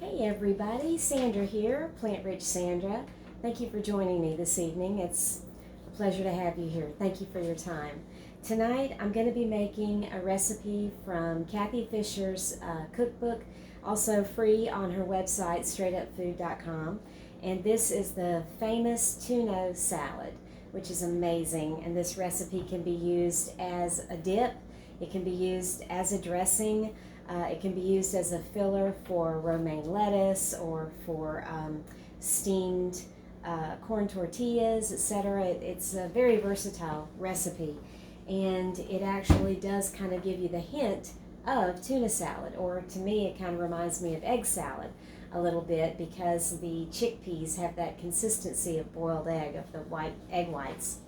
Hey everybody, Sandra here, Plant Rich Sandra. Thank you for joining me this evening. It's a pleasure to have you here. Thank you for your time. Tonight I'm going to be making a recipe from Cathy Fisher's cookbook, also free on her website, straightupfood.com. And this is the famous tuna salad, which is amazing. And this recipe can be used as a dip, it can be used as a dressing. It can be used as a filler for romaine lettuce or for steamed corn tortillas, etc. It's a very versatile recipe, and it actually does kind of give you the hint of tuna salad, or to me it kind of reminds me of egg salad a little bit because the chickpeas have that consistency of boiled egg, of the white egg whites.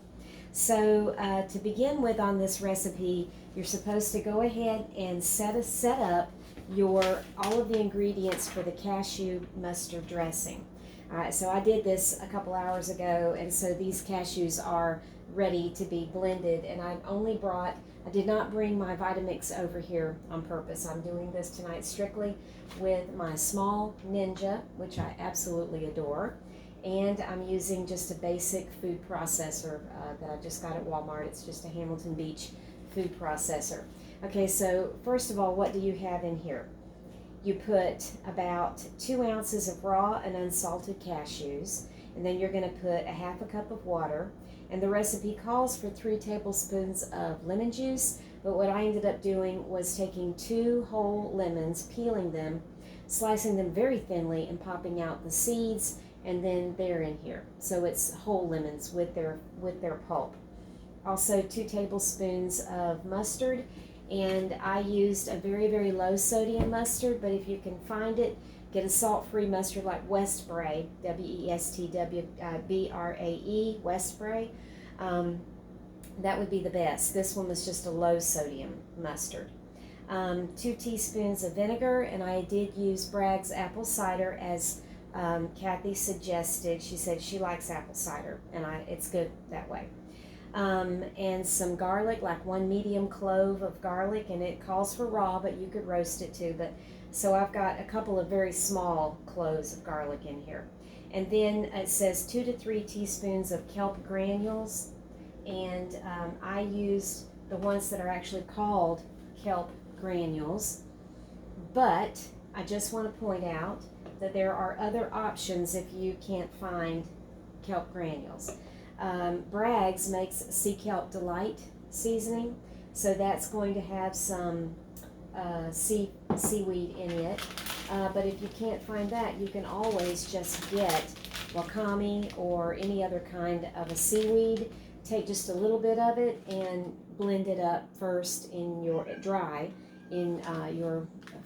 So to begin with on this recipe, you're supposed to go ahead and set up all of the ingredients for the cashew mustard dressing. All right, so I did this a couple hours ago, and so these cashews are ready to be blended. And I did not bring my Vitamix over here on purpose. I'm doing this tonight strictly with my small Ninja, which I absolutely adore. And I'm using just a basic food processor that I just got at Walmart. It's just a Hamilton Beach food processor. Okay, so first of all, what do you have in here? You put about 2 ounces of raw and unsalted cashews, and then you're going to put a half a cup of water. And the recipe calls for 3 tablespoons of lemon juice, but what I ended up doing was taking 2 whole lemons, peeling them, slicing them very thinly, and popping out the seeds, and then they're in here. So it's whole lemons with their pulp. Also 2 tablespoons of mustard, and I used a very, very low sodium mustard, but if you can find it, get a salt-free mustard like Westbrae, Westbrae, Westbrae. That would be the best. This one was just a low sodium mustard. 2 teaspoons of vinegar, and I did use Bragg's apple cider as Cathy suggested. She said she likes apple cider, and it's good that way. And some garlic, like 1 medium clove of garlic, and it calls for raw, but you could roast it too. So I've got a couple of very small cloves of garlic in here. And then it says 2 to 3 teaspoons of kelp granules, and I used the ones that are actually called kelp granules, but I just want to point out that there are other options if you can't find kelp granules. Bragg's makes Sea Kelp Delight seasoning, so that's going to have some seaweed in it. But if you can't find that, you can always just get wakame or any other kind of a seaweed. Take just a little bit of it and blend it up first in your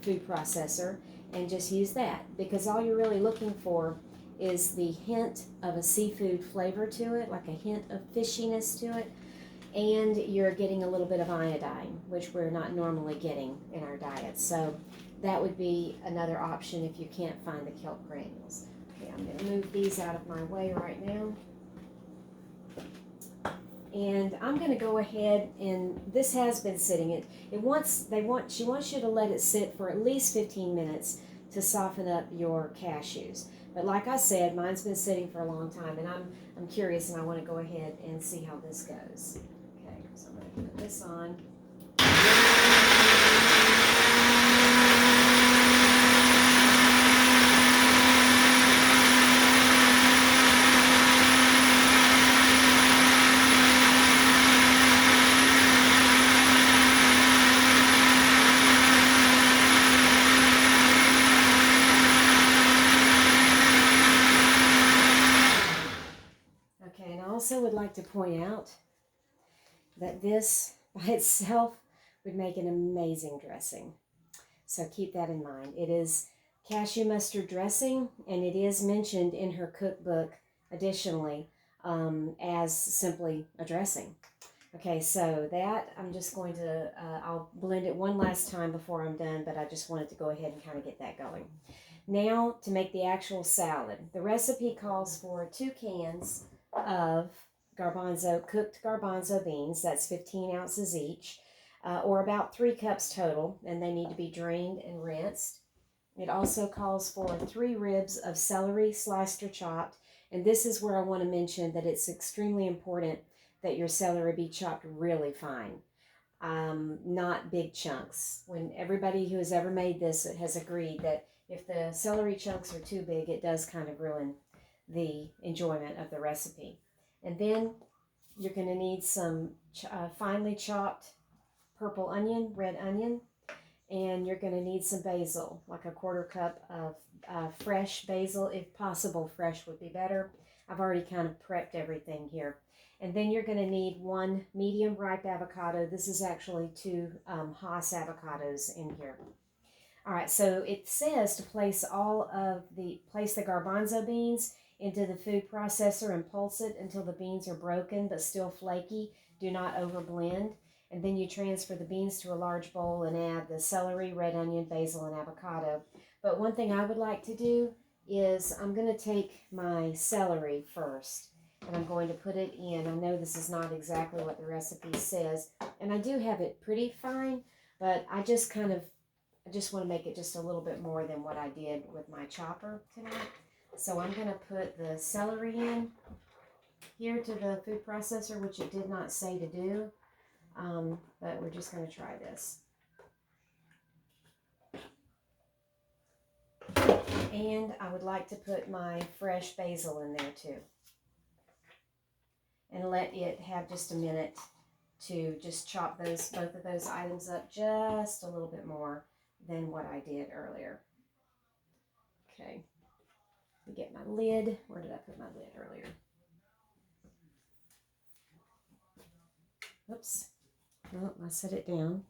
food processor, and just use that, because all you're really looking for is the hint of a seafood flavor to it, like a hint of fishiness to it, and you're getting a little bit of iodine, which we're not normally getting in our diet. So that would be another option if you can't find the kelp granules. Okay, I'm going to move these out of my way right now. And I'm going to go ahead, and this has been sitting. She wants you to let it sit for at least 15 minutes to soften up your cashews. But like I said, mine's been sitting for a long time, and I'm curious, and I want to go ahead and see how this goes. Okay, so I'm going to put this on. Okay, and I also would like to point out that this by itself would make an amazing dressing. So keep that in mind. It is cashew mustard dressing, and it is mentioned in her cookbook additionally as simply a dressing. Okay, so that I'm just going to, I'll blend it one last time before I'm done, but I just wanted to go ahead and kind of get that going. Now to make the actual salad. The recipe calls for 2 cans of cooked garbanzo beans. That's 15 ounces each, or about 3 cups total, and they need to be drained and rinsed. It also calls for 3 ribs of celery sliced or chopped. And this is where I want to mention that it's extremely important that your celery be chopped really fine, not big chunks. When everybody who has ever made this has agreed that if the celery chunks are too big, it does kind of ruin the enjoyment of the recipe. And then you're going to need some finely chopped purple onion, red onion, and you're going to need some basil, like a 1/4 cup of fresh basil. If possible, fresh would be better. I've already kind of prepped everything here. And then you're going to need 1 medium ripe avocado. This is actually 2 Hass avocados in here. All right, so it says to place the garbanzo beans into the food processor and pulse it until the beans are broken but still flaky. Do not overblend. And then you transfer the beans to a large bowl and add the celery, red onion, basil, and avocado. But one thing I would like to do is I'm going to take my celery first and I'm going to put it in. I know this is not exactly what the recipe says, and I do have it pretty fine, but I just want to make it just a little bit more than what I did with my chopper tonight. So I'm going to put the celery in here to the food processor, which it did not say to do, but we're just going to try this. And I would like to put my fresh basil in there too. And let it have just a minute to just chop both of those items up just a little bit more than what I did earlier. Okay. Let me get my lid. Where did I put my lid earlier? Oops. Oh, I set it down.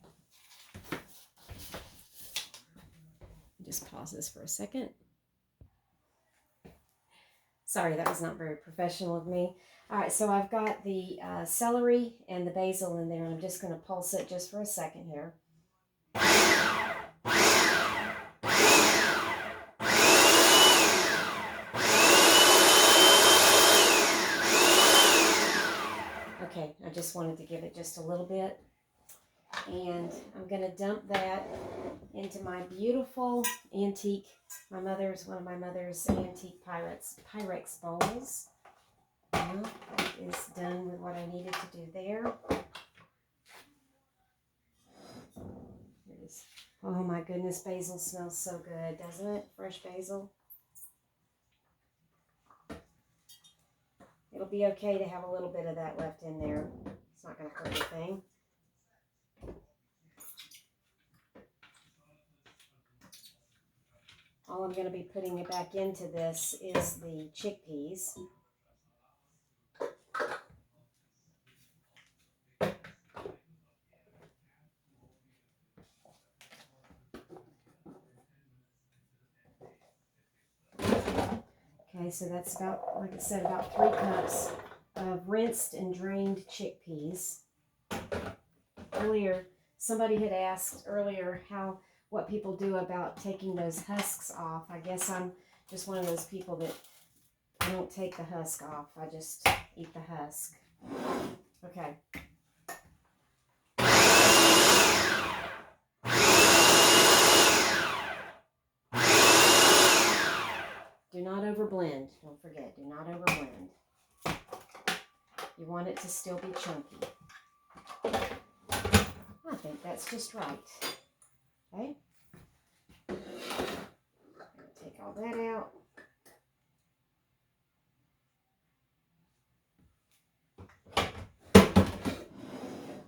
Just pause this for a second. Sorry, that was not very professional of me. All right, so I've got the celery and the basil in there, and I'm just going to pulse it just for a second here. Okay, I just wanted to give it just a little bit. And I'm going to dump that into my beautiful antique, one of my mother's antique Pyrex bowls. Now, that is done with what I needed to do there. Here it is. Oh my goodness, basil smells so good, doesn't it? Fresh basil. It'll be okay to have a little bit of that left in there. It's not going to hurt anything. All I'm going to be putting it back into this is the chickpeas. Okay, so that's about, like I said, about 3 cups of rinsed and drained chickpeas. Earlier, somebody had asked earlier what people do about taking those husks off. I guess I'm just one of those people that I don't take the husk off. I just eat the husk. Okay. Do not overblend. Don't forget, do not overblend. You want it to still be chunky. I think that's just right. Okay. Take all that out.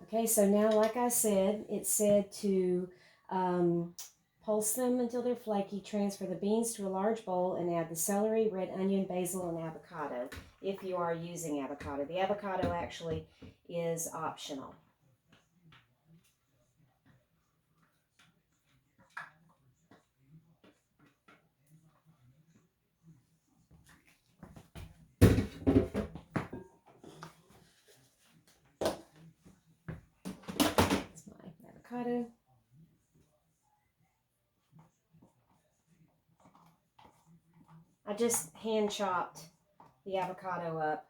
Okay, so now, like I said, it said to pulse them until they're flaky, transfer the beans to a large bowl, and add the celery, red onion, basil, and avocado, if you are using avocado. The avocado actually is optional. That's my avocado. I just hand chopped the avocado up.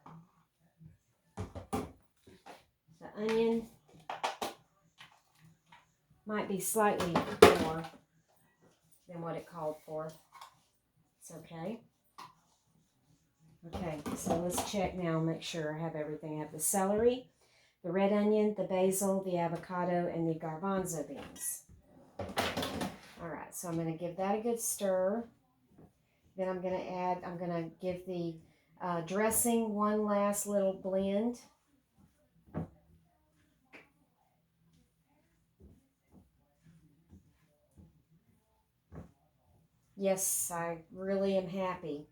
The onion might be slightly more than what it called for. It's okay. Okay, so let's check now, make sure I have everything. I have the celery, the red onion, the basil, the avocado, and the garbanzo beans. All right, so I'm going to give that a good stir. Then I'm going to give the dressing one last little blend. Yes, I really am happy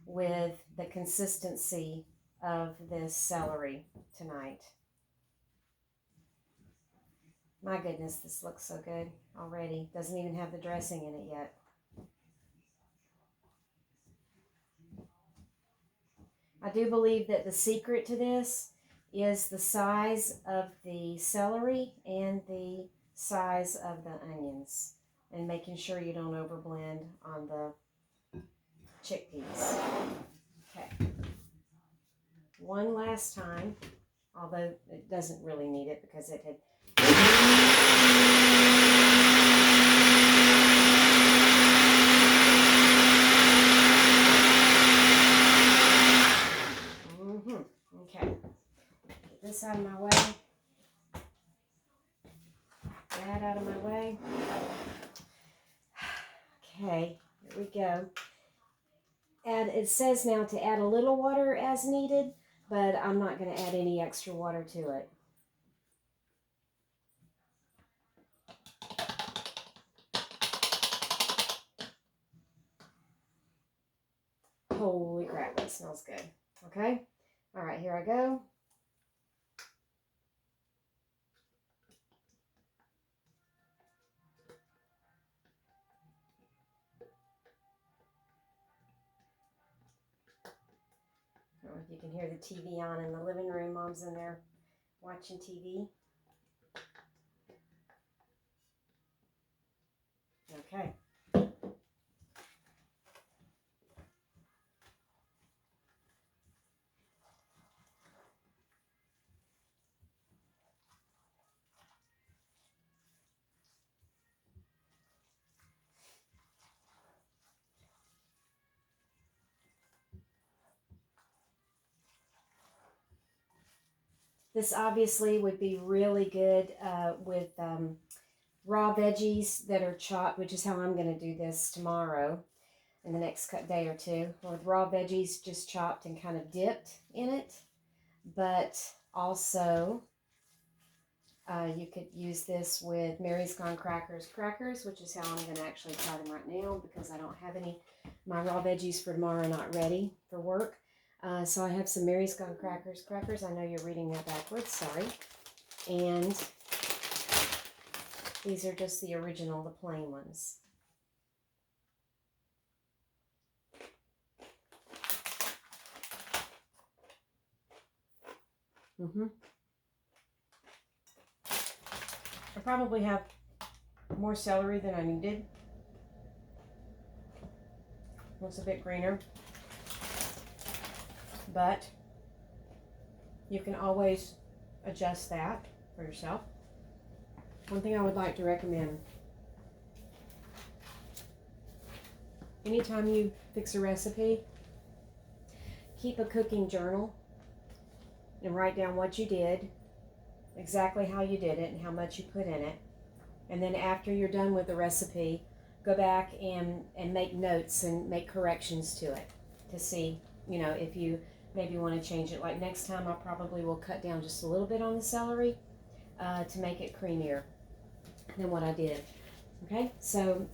with the consistency of this celery tonight. My goodness, this looks so good already. Doesn't even have the dressing in it yet. I do believe that the secret to this is the size of the celery and the size of the onions, and making sure you don't overblend on the chickpeas. Okay. One last time, although it doesn't really need it because it had... Okay. Get this out of my way. That out of my way. Okay, here we go. And it says now to add a little water as needed, but I'm not going to add any extra water to it. Holy crap, that smells good. Okay, all right, here I go. I don't know if you can hear the TV on in the living room. Mom's in there watching TV. Okay. This obviously would be really good with raw veggies that are chopped, which is how I'm going to do this tomorrow in the next day or two, with raw veggies just chopped and kind of dipped in it. But also, you could use this with Mary's Gone crackers, which is how I'm going to actually try them right now because I don't have any. My raw veggies for tomorrow are not ready for work. So I have some Mary's Gone crackers. I know you're reading that backwards, sorry. And these are just the original, the plain ones. I probably have more celery than I needed. Looks a bit greener. But you can always adjust that for yourself. One thing I would like to recommend, anytime you fix a recipe, keep a cooking journal and write down what you did, exactly how you did it and how much you put in it. And then after you're done with the recipe, go back and make notes and make corrections to it to see, you know, if you maybe want to change it. Like next time I probably will cut down just a little bit on the celery to make it creamier than what I did. Okay, so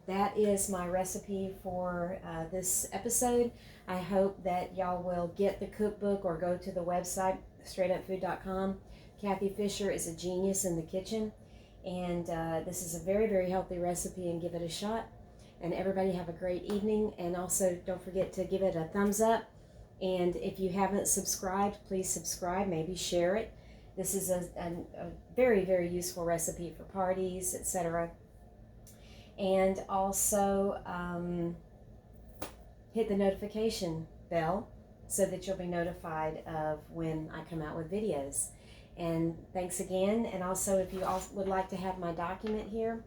that is my recipe for this episode. I hope that y'all will get the cookbook or go to the website, straightupfood.com. Cathy Fisher is a genius in the kitchen, and this is a very, very healthy recipe, and give it a shot. And everybody have a great evening, and also don't forget to give it a thumbs up. And if you haven't subscribed, please subscribe, maybe share it. This is a very, very useful recipe for parties, etc. And also hit the notification bell so that you'll be notified of when I come out with videos. And thanks again. And also, if you also would like to have my document here,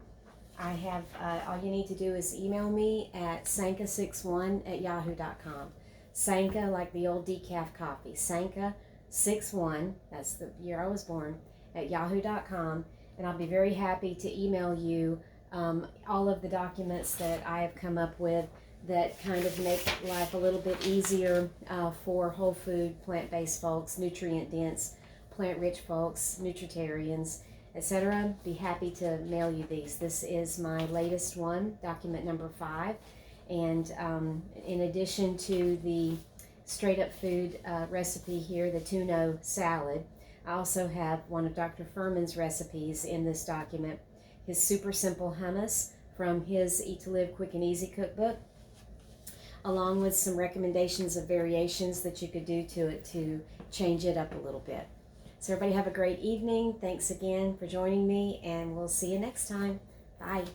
I have, all you need to do is email me at sanka61@yahoo.com. Sanka, like the old decaf coffee. Sanka61, that's the year I was born, at yahoo.com. And I'll be very happy to email you all of the documents that I have come up with that kind of make life a little bit easier for whole food, plant-based folks, nutrient-dense, plant-rich folks, nutritarians, etc. Be happy to mail you these. This is my latest one, document number 5. And in addition to the straight up food recipe here, the tuna salad, I also have one of Dr. Furman's recipes in this document, his super simple hummus from his Eat to Live Quick and Easy cookbook, along with some recommendations of variations that you could do to it to change it up a little bit. So everybody have a great evening. Thanks again for joining me, and we'll see you next time. Bye.